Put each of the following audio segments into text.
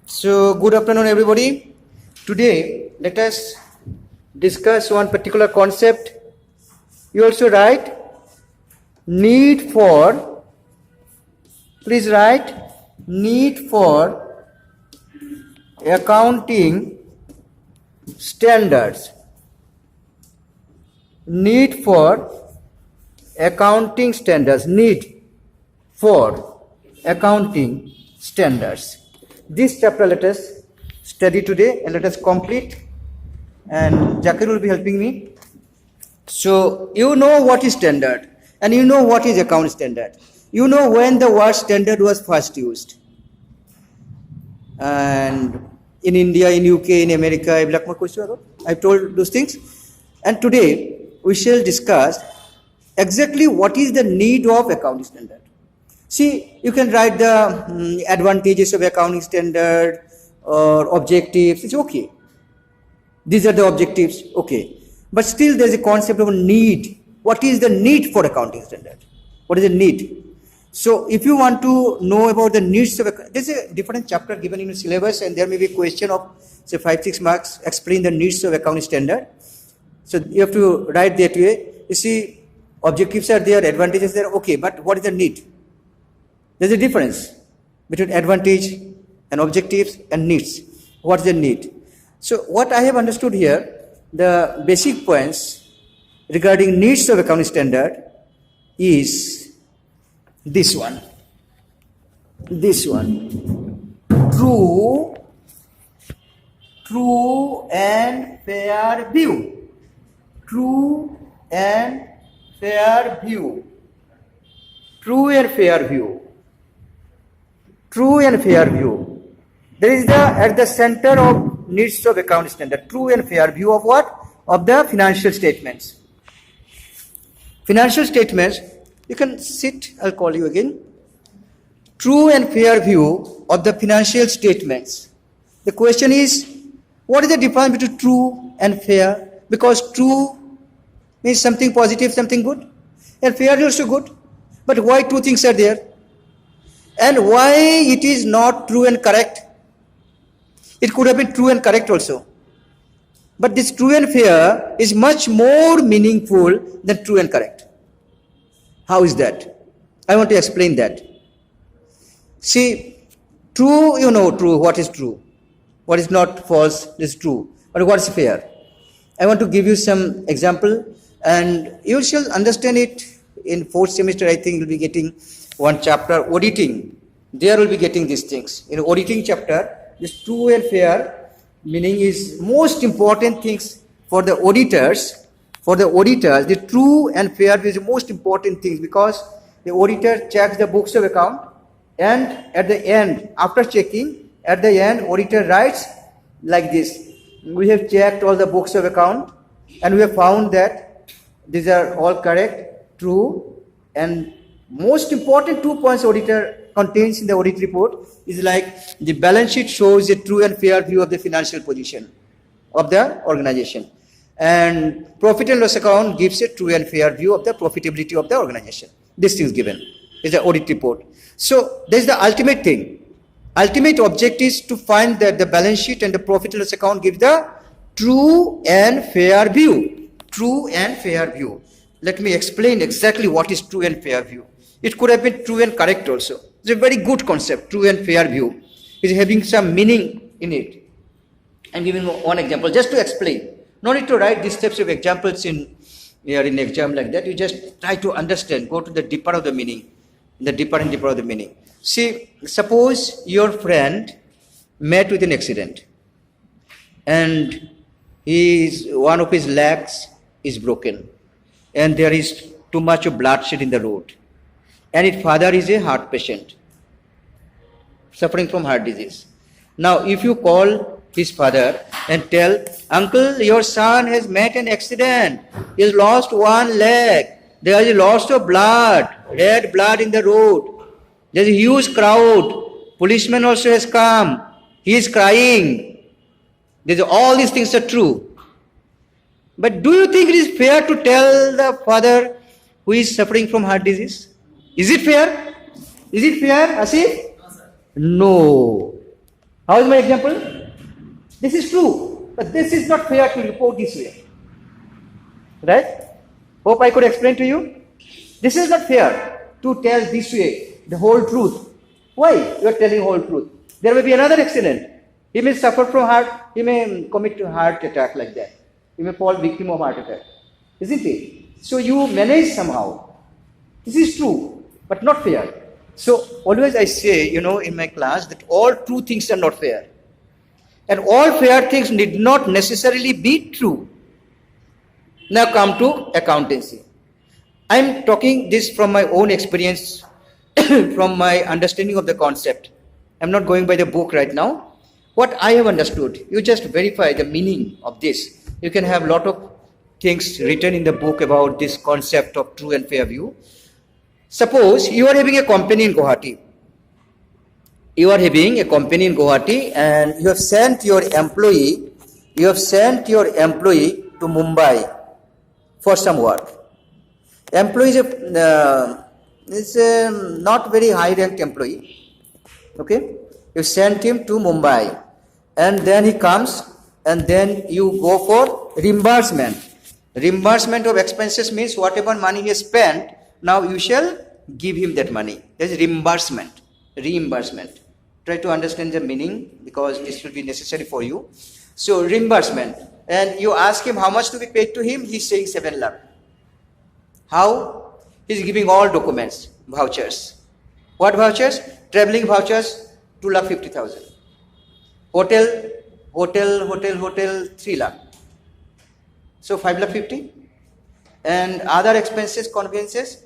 So, good afternoon, everybody. Today, let us discuss one particular concept. You also write need for, please write need for accounting standards. Need for accounting standards. Need for accounting standards. This chapter let us study today and let us complete, and Zakir will be helping me. So you know what is standard and you know what is account standard. You know when the word standard was first used, and in India, in UK, in America, I've told those things. And today we shall discuss exactly what is the need of accounting standard. See, you can write the advantages of accounting standard or objectives. It's okay. These are the objectives. Okay. But still there is a concept of need. What is the need for accounting standard? What is the need? So if you want to know about the needs of, there's a different chapter given in the syllabus, and there may be a question of say 5-6 marks, explain the needs of accounting standard. So you have to write that way. You see, objectives are there, advantages there. Okay, but what is the need? There's a difference between advantage and objectives and needs. What's the need? So what I have understood here, the basic points regarding needs of accounting standard is this one. This one. True and fair view. True and fair view. True and fair view. True and fair view. There is at the center of needs of accounting standard. True and fair view of what? Of the financial statements. Financial statements, you can sit, I'll call you again. True and fair view of the financial statements. The question is, what is the difference between true and fair? Because true means something positive, something good. And fair is also good. But why two things are there? And why it is not true and correct? It could have been true and correct also. But this true and fair is much more meaningful than true and correct. How is that? I want to explain that. See, true, you know true, what is true. What is not false is true. But what is fair? I want to give you some example, and you shall understand it in 4th semester. I think you'll be getting one chapter, auditing. There will be getting these things. In auditing chapter, this true and fair meaning is most important things for the auditors. For the auditors, the true and fair is the most important things, because the auditor checks the books of account, and at the end, after checking, at the end, auditor writes like this: we have checked all the books of account and we have found that these are all correct, true, and most important 2 points auditor contains in the audit report is like the balance sheet shows a true and fair view of the financial position of the organization, and profit and loss account gives a true and fair view of the profitability of the organization. This is given is the audit report. So there is the ultimate thing. Ultimate object is to find that the balance sheet and the profit and loss account give the true and fair view. True and fair view. Let me explain exactly what is true and fair view. It could have been true and correct also. It's a very good concept, true and fair view. It's having some meaning in it. I'm giving one example just to explain. No need to write these types of examples in exam like that. You just try to understand, go to the deeper of the meaning, the deeper and deeper of the meaning. See, suppose your friend met with an accident, and one of his legs is broken, and there is too much of bloodshed in the road, and his father is a heart patient suffering from heart disease. Now if you call his father and tell, uncle, your son has met an accident, he has lost one leg, there is loss of blood, red blood in the road, there is a huge crowd, policeman also has come, he is crying, all these things are true. But do you think it is fair to tell the father who is suffering from heart disease? Is it fair? Is it fair, Asif? No, sir. No. How is my example? This is true, but this is not fair to report this way. Right? Hope I could explain to you. This is not fair to tell this way the whole truth. Why you are telling whole truth? There may be another accident. He may suffer from heart. He may commit a heart attack like that. He may fall victim of heart attack, isn't it? So you manage somehow. This is true, but not fair. So always I say, in my class that all true things are not fair. And all fair things need not necessarily be true. Now come to accountancy. I am talking this from my own experience, from my understanding of the concept. I am not going by the book right now. What I have understood, you just verify the meaning of this. You can have a lot of things written in the book about this concept of true and fair view. Suppose you are having a company in Guwahati. You are having a company in Guwahati and you have sent your employee to Mumbai for some work. Employee is a not very high ranked employee. Okay? You sent him to Mumbai and then he comes and then you go for reimbursement. Reimbursement of expenses means whatever money he has spent, now you shall give him that money. That is reimbursement. Reimbursement. Try to understand the meaning because this will be necessary for you. So reimbursement. And you ask him how much to be paid to him, he is saying 7 lakh. How? He is giving all documents, vouchers. What vouchers? Travelling vouchers, 2,50,000. Hotel, 3 lakh. So 5,50,000. And other expenses, conveyances,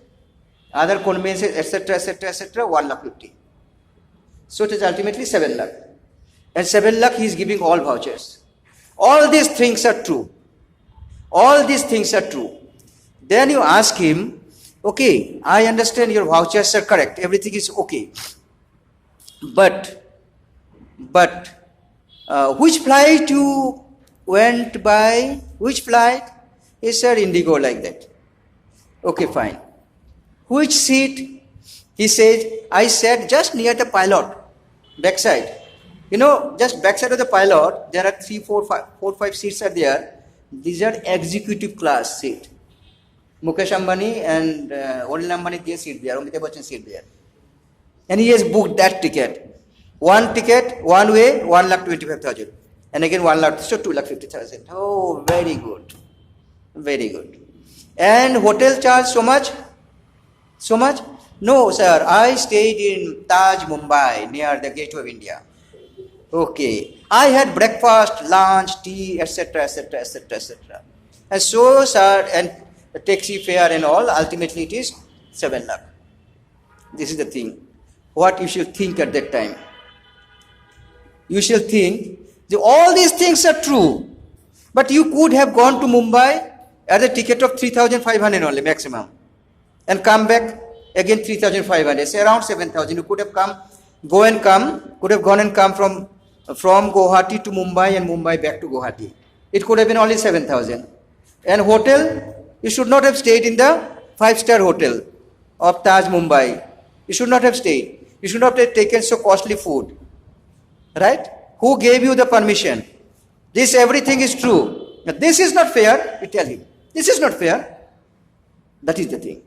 etc., 1,50,000. So it is ultimately 7 lakh. And 7 lakh he is giving all vouchers. All these things are true. All these things are true. Then you ask him, okay, I understand your vouchers are correct. Everything is okay. But which flight you went by? Which flight? He said Indigo like that. Okay, fine. Which seat? He said, I sat just near the pilot, backside. Just backside of the pilot, there are 4, 5 seats are there. These are executive class seat. Mukesh Ambani and Anil Ambani, their seat there, Amitabh Bachchan seat there. And he has booked that ticket. One ticket, one way, 1,25,000. And again 1 lakh, so 2,50,000. Oh, very good. Very good. And hotel charge so much? So much? No, sir. I stayed in Taj, Mumbai, near the Gateway of India. Okay. I had breakfast, lunch, tea, etc., etc., etc., etc. And so, sir, and the taxi fare and all, ultimately it is 7 lakh. This is the thing. What you should think at that time. You shall think, all these things are true. But you could have gone to Mumbai at a ticket of 3,500 only maximum. And come back again 3,500. Say around 7,000. You could have could have gone and come from Guwahati to Mumbai and Mumbai back to Guwahati. It could have been only 7,000. And hotel, you should not have stayed in the 5-star hotel of Taj Mumbai. You should not have stayed. You should not have taken so costly food. Right? Who gave you the permission? This everything is true. Now, this is not fair, you tell him. This is not fair. That is the thing.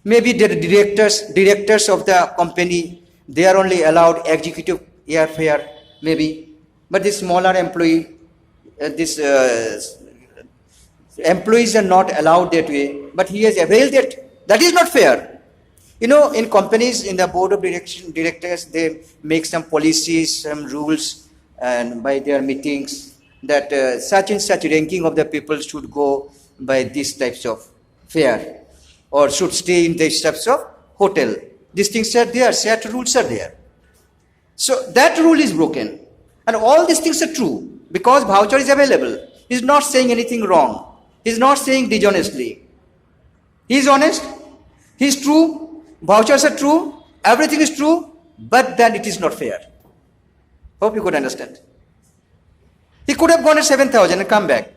Maybe the directors of the company, they are only allowed executive airfare, maybe. But this smaller employee, employees are not allowed that way. But he has availed it. That is not fair. In companies, in the board of directors, they make some policies, some rules, and by their meetings, that such and such ranking of the people should go by these types of fare, or should stay in these types of hotel. These things are there, set rules are there. So that rule is broken. And all these things are true, because voucher is available. He is not saying anything wrong. He is not saying dishonestly. He is honest. He is true. Vouchers are true, everything is true, but then it is not fair. Hope you could understand. He could have gone at 7,000 and come back.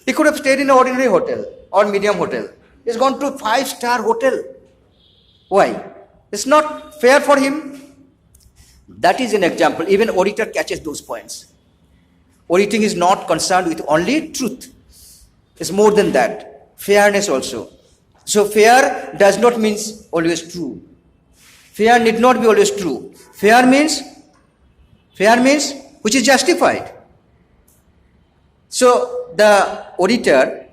He could have stayed in an ordinary hotel or medium hotel. He's gone to a 5-star hotel. Why? It's not fair for him. That is an example. Even auditor catches those points. Auditing is not concerned with only truth. It's more than that. Fairness also. So fair does not mean always true. Fair need not be always true. Fair means which is justified. So the auditor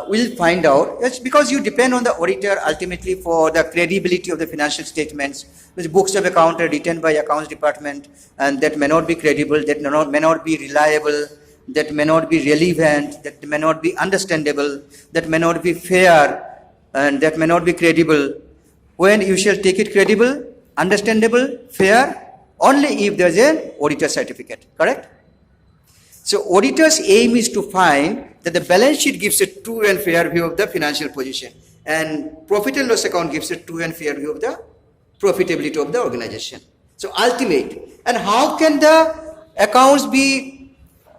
will find out. It's because you depend on the auditor ultimately for the credibility of the financial statements. The books of account are written by accounts department, and that may not be credible, that may not be reliable, that may not be relevant, that may not be understandable, that may not be fair, and that may not be credible. When you shall take it credible, understandable, fair, only if there is an auditor certificate. Correct? So auditor's aim is to find that the balance sheet gives a true and fair view of the financial position, and profit and loss account gives a true and fair view of the profitability of the organization. So ultimate. And how can the accounts be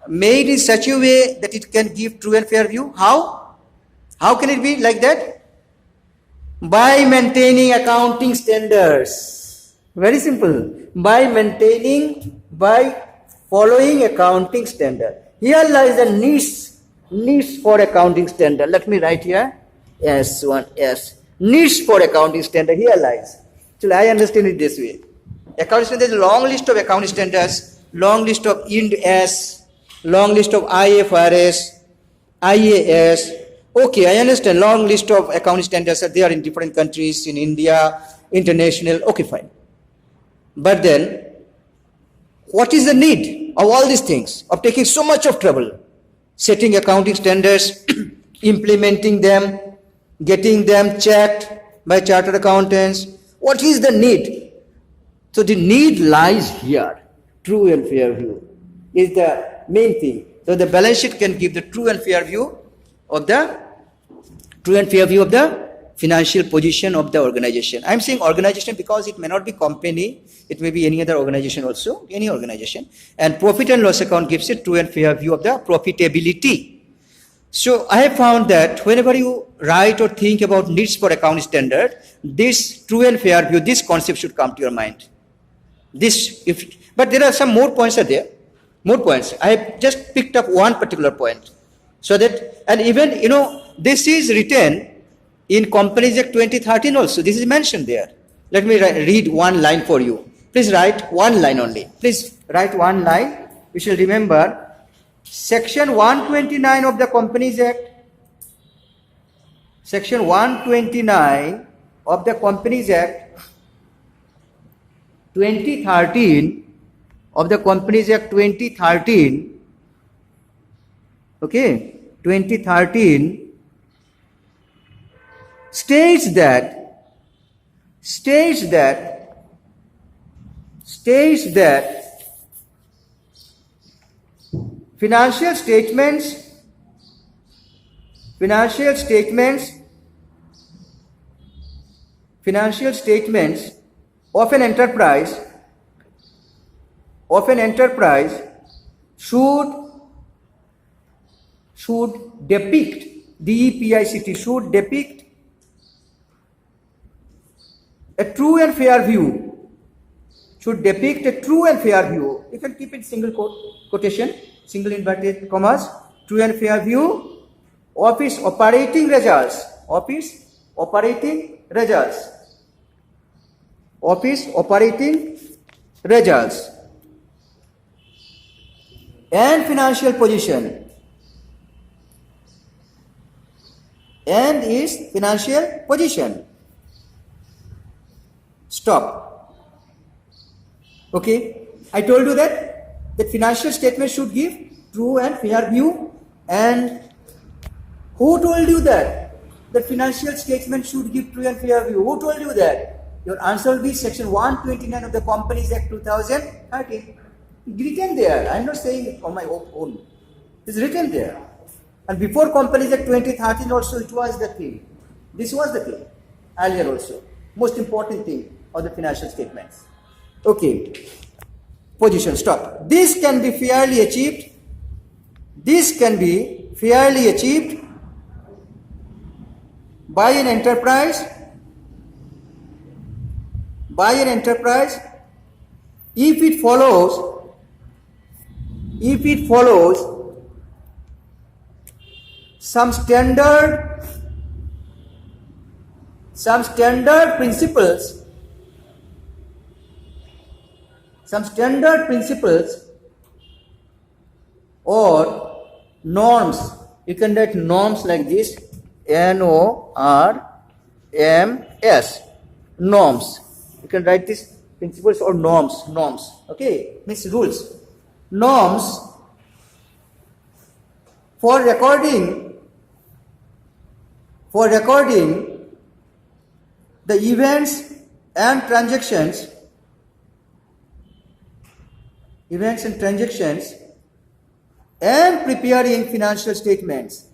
made in such a way that it can give true and fair view? How? How can it be like that? By maintaining accounting standards. Very simple. By following accounting standard. Here lies the niche for accounting standard. Let me write here. S. Niche for accounting standard. Here lies. So I understand it this way. Accounting standard is a long list of accounting standards, long list of Ind AS, long list of IFRS, IAS. Okay, I understand. Long list of accounting standards are there in different countries, in India, international. Okay, fine. But then, what is the need of all these things, of taking so much of trouble? Setting accounting standards, implementing them, getting them checked by chartered accountants. What is the need? So the need lies here. True and fair view is the main thing. So the balance sheet can give the true and fair view of the financial position of the organization. I'm saying organization because it may not be company, it may be any other organization also, any organization. And profit and loss account gives a true and fair view of the profitability. So I have found that whenever you write or think about needs for accounting standard, this true and fair view, this concept should come to your mind. But there are some more points are there. More points. I have just picked up one particular point. So that, and even, this is written in Companies Act 2013 also. This is mentioned there. Let me read one line for you. Please write one line only. Please write one line. You shall remember Section 129 of the Companies Act. Section 129 of the Companies Act 2013 of the Companies Act 2013. Okay, 2013 states that financial statements of an enterprise should depict, DEPICT, should depict a true and fair view. Should depict a true and fair view. You can keep it single quotation, single inverted commas. True and fair view of its operating results. And financial position. And is financial position. Stop. Okay, I told you that the financial statement should give true and fair view. And who told you that the financial statement should give true and fair view? Who told you that? Your answer will be Section 129 of the Companies Act 2013. Written there. I am not saying it on my own. It's written there. And before Companies Act 2013 also it was the thing. This was the thing. Earlier also. Most important thing of the financial statements. Okay. Position, stop. This can be fairly achieved by an enterprise if it follows some standard principles, or norms. You can write norms like this, NORMS, norms. You can write this principles or norms. Okay, means rules. Norms for recording the events and transactions and preparing financial statements.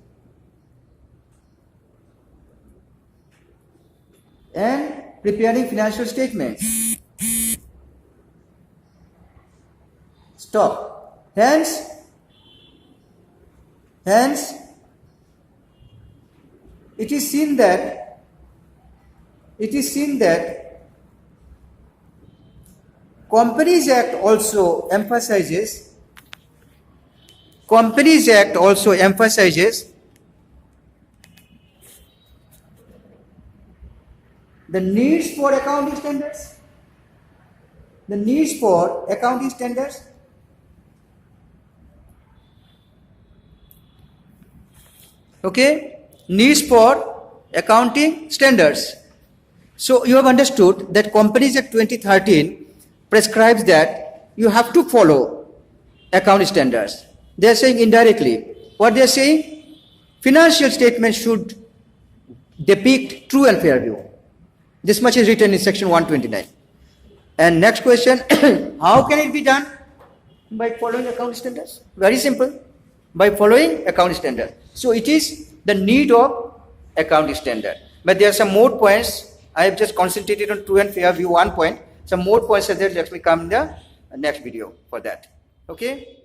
Stop. Hence, it is seen that Companies Act also emphasizes the needs for accounting standards. Okay, needs for accounting standards. So you have understood that Companies Act 2013 prescribes that you have to follow accounting standards. They are saying indirectly. What they are saying? Financial statements should depict true and fair view. This much is written in section 129. And next question, how can it be done? By following accounting standards. Very simple. By following accounting standards. So it is the need of accounting standard. But there are some more points. I have just concentrated on true and fair view 1 point. Some more points are there. Let me come in the next video for that. Okay.